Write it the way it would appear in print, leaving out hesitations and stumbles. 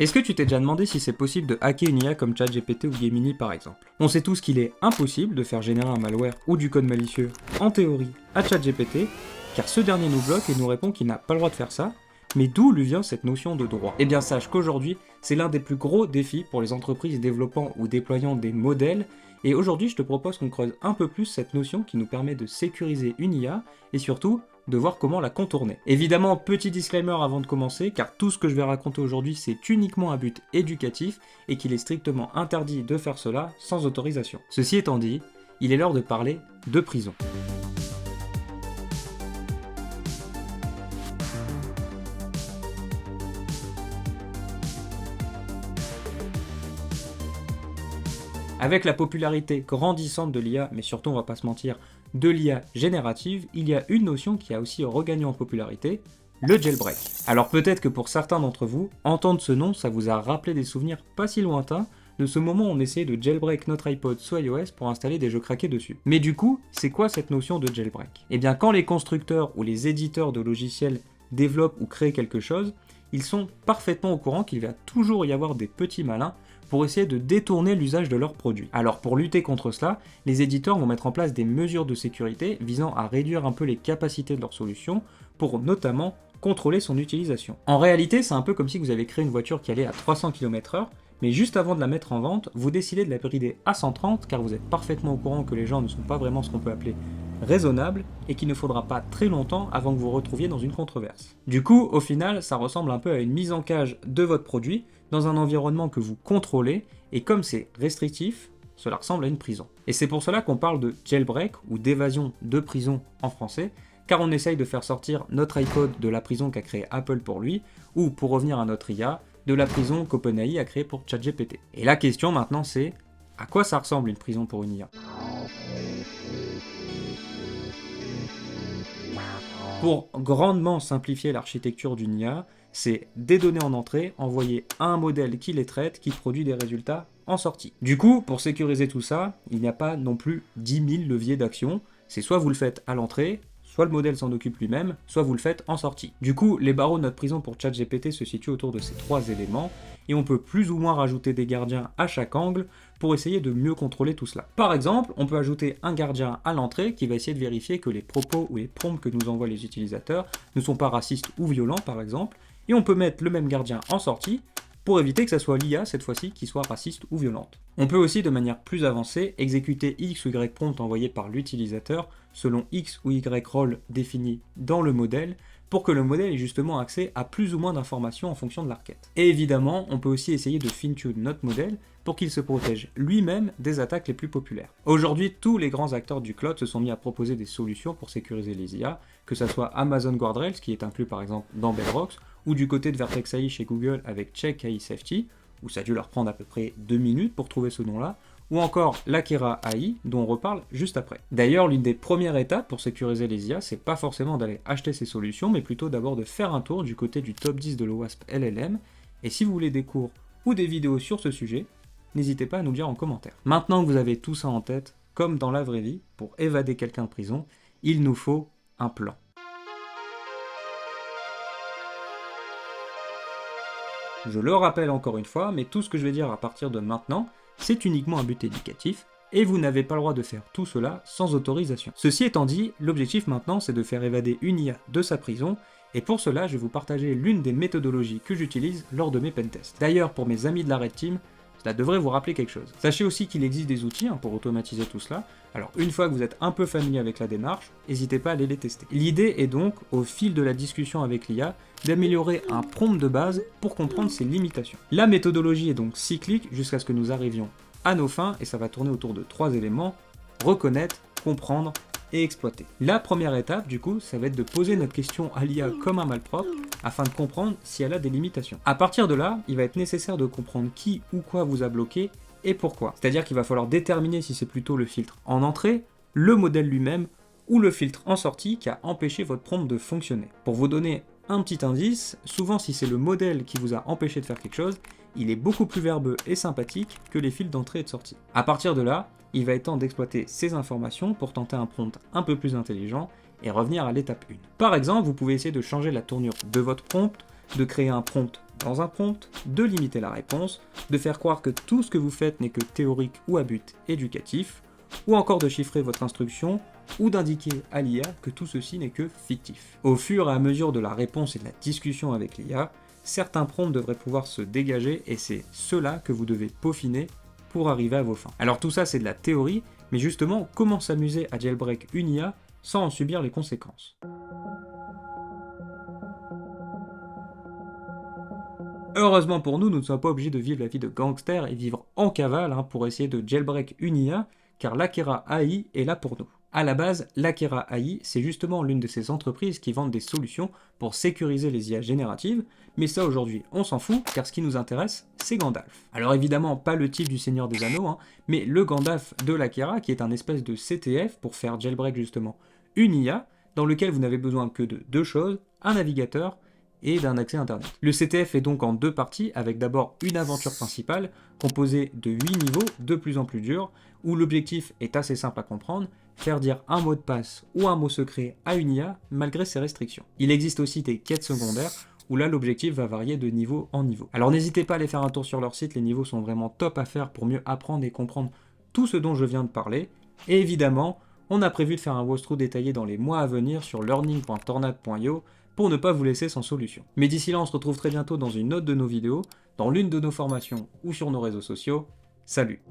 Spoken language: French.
Est-ce que tu t'es déjà demandé si c'est possible de hacker une IA comme ChatGPT ou Gemini par exemple? On sait tous qu'il est impossible de faire générer un malware ou du code malicieux, en théorie, à ChatGPT, car ce dernier nous bloque et nous répond qu'il n'a pas le droit de faire ça. Mais d'où lui vient cette notion de droit? Eh bien sache qu'aujourd'hui, c'est l'un des plus gros défis pour les entreprises développant ou déployant des modèles, et aujourd'hui je te propose qu'on creuse un peu plus cette notion qui nous permet de sécuriser une IA, et surtout, de voir comment la contourner. Évidemment, petit disclaimer avant de commencer, car tout ce que je vais raconter aujourd'hui c'est uniquement à but éducatif, et qu'il est strictement interdit de faire cela sans autorisation. Ceci étant dit, il est l'heure de parler de prison. Avec la popularité grandissante de l'IA, mais surtout on va pas se mentir, de l'IA générative, il y a une notion qui a aussi regagné en popularité, le jailbreak. Alors peut-être que pour certains d'entre vous, entendre ce nom, ça vous a rappelé des souvenirs pas si lointains de ce moment où on essayait de jailbreak notre iPod sous iOS pour installer des jeux craqués dessus. Mais du coup, c'est quoi cette notion de jailbreak? Eh bien quand les constructeurs ou les éditeurs de logiciels développent ou créent quelque chose, ils sont parfaitement au courant qu'il va toujours y avoir des petits malins pour essayer de détourner l'usage de leurs produits. Alors pour lutter contre cela, les éditeurs vont mettre en place des mesures de sécurité visant à réduire un peu les capacités de leur solution pour notamment contrôler son utilisation. En réalité, c'est un peu comme si vous avez créé une voiture qui allait à 300 km/h, mais juste avant de la mettre en vente, vous décidez de la brider à 130 car vous êtes parfaitement au courant que les gens ne sont pas vraiment ce qu'on peut appeler raisonnables et qu'il ne faudra pas très longtemps avant que vous vous retrouviez dans une controverse. Du coup, au final, ça ressemble un peu à une mise en cage de votre produit dans un environnement que vous contrôlez, et comme c'est restrictif, cela ressemble à une prison. Et c'est pour cela qu'on parle de jailbreak, ou d'évasion de prison en français, car on essaye de faire sortir notre iPod de la prison qu'a créé Apple pour lui, ou pour revenir à notre IA, de la prison qu'OpenAI a créée pour ChatGPT. Et la question maintenant c'est, à quoi ça ressemble une prison pour une IA? Pour grandement simplifier l'architecture d'une IA, c'est des données en entrée envoyées à un modèle qui les traite, qui produit des résultats en sortie. Du coup, pour sécuriser tout ça, il n'y a pas non plus 10 000 leviers d'action, c'est soit vous le faites à l'entrée, soit le modèle s'en occupe lui-même, soit vous le faites en sortie. Du coup, les barreaux de notre prison pour ChatGPT se situent autour de ces trois éléments, et on peut plus ou moins rajouter des gardiens à chaque angle pour essayer de mieux contrôler tout cela. Par exemple, on peut ajouter un gardien à l'entrée qui va essayer de vérifier que les propos ou les prompts que nous envoient les utilisateurs ne sont pas racistes ou violents par exemple, et on peut mettre le même gardien en sortie pour éviter que ça soit l'IA cette fois-ci qui soit raciste ou violente. On peut aussi de manière plus avancée exécuter X ou Y prompt envoyé par l'utilisateur selon X ou Y rôle défini dans le modèle pour que le modèle ait justement accès à plus ou moins d'informations en fonction de la requête. Et évidemment, on peut aussi essayer de fine-tune notre modèle pour qu'il se protège lui-même des attaques les plus populaires. Aujourd'hui, tous les grands acteurs du cloud se sont mis à proposer des solutions pour sécuriser les IA, que ce soit Amazon Guardrails, qui est inclus par exemple dans Bedrock, ou du côté de Vertex AI chez Google avec Check AI Safety, où ça a dû leur prendre à peu près 2 minutes pour trouver ce nom-là, ou encore l'Akera AI, dont on reparle juste après. D'ailleurs, l'une des premières étapes pour sécuriser les IA, c'est pas forcément d'aller acheter ces solutions, mais plutôt d'abord de faire un tour du côté du top 10 de l'OWASP LLM, et si vous voulez des cours ou des vidéos sur ce sujet, n'hésitez pas à nous le dire en commentaire. Maintenant que vous avez tout ça en tête, comme dans la vraie vie, pour évader quelqu'un de prison, il nous faut un plan. Je le rappelle encore une fois, mais tout ce que je vais dire à partir de maintenant, c'est uniquement un but éducatif, et vous n'avez pas le droit de faire tout cela sans autorisation. Ceci étant dit, l'objectif maintenant c'est de faire évader une IA de sa prison, et pour cela je vais vous partager l'une des méthodologies que j'utilise lors de mes pentests. D'ailleurs pour mes amis de la Red Team, cela devrait vous rappeler quelque chose. Sachez aussi qu'il existe des outils pour automatiser tout cela, alors une fois que vous êtes un peu familier avec la démarche, n'hésitez pas à aller les tester. L'idée est donc, au fil de la discussion avec l'IA, d'améliorer un prompt de base pour comprendre ses limitations. La méthodologie est donc cyclique jusqu'à ce que nous arrivions à nos fins, et ça va tourner autour de 3 éléments: reconnaître, comprendre et exploiter. La première étape, du coup, ça va être de poser notre question à l'IA comme un malpropre, afin de comprendre si elle a des limitations. À partir de là, il va être nécessaire de comprendre qui ou quoi vous a bloqué et pourquoi. C'est-à-dire qu'il va falloir déterminer si c'est plutôt le filtre en entrée, le modèle lui-même, ou le filtre en sortie qui a empêché votre prompt de fonctionner. Pour vous donner un petit indice, souvent si c'est le modèle qui vous a empêché de faire quelque chose, il est beaucoup plus verbeux et sympathique que les filtres d'entrée et de sortie. À partir de là, il va être temps d'exploiter ces informations pour tenter un prompt un peu plus intelligent et revenir à l'étape 1. Par exemple, vous pouvez essayer de changer la tournure de votre prompt de créer un prompt dans un prompt, de limiter la réponse, de faire croire que tout ce que vous faites n'est que théorique ou à but éducatif, ou encore de chiffrer votre instruction, ou d'indiquer à l'IA que tout ceci n'est que fictif. Au fur et à mesure de la réponse et de la discussion avec l'IA, certains prompts devraient pouvoir se dégager et c'est cela que vous devez peaufiner pour arriver à vos fins. Alors tout ça c'est de la théorie, mais justement comment s'amuser à jailbreak une IA sans en subir les conséquences? Heureusement pour nous, nous ne sommes pas obligés de vivre la vie de gangster et vivre en cavale pour essayer de jailbreak une IA, car l'Akira AI est là pour nous. À la base, l'Akira AI, c'est justement l'une de ces entreprises qui vendent des solutions pour sécuriser les IA génératives, mais ça aujourd'hui, on s'en fout, car ce qui nous intéresse, c'est Gandalf. Alors évidemment, pas le type du Seigneur des Anneaux, mais le Gandalf de l'Akira, qui est un espèce de CTF pour faire jailbreak justement une IA, dans lequel vous n'avez besoin que de deux choses, un navigateur et d'un accès internet. Le CTF est donc en deux parties, avec d'abord une aventure principale, composée de 8 niveaux de plus en plus durs, où l'objectif est assez simple à comprendre, faire dire un mot de passe ou un mot secret à une IA, malgré ses restrictions. Il existe aussi des quêtes secondaires, où là l'objectif va varier de niveau en niveau. Alors n'hésitez pas à aller faire un tour sur leur site, les niveaux sont vraiment top à faire pour mieux apprendre et comprendre tout ce dont je viens de parler, et évidemment, on a prévu de faire un walkthrough détaillé dans les mois à venir sur learning.tornad.io, pour ne pas vous laisser sans solution. Mais d'ici là, on se retrouve très bientôt dans une autre de nos vidéos, dans l'une de nos formations ou sur nos réseaux sociaux. Salut!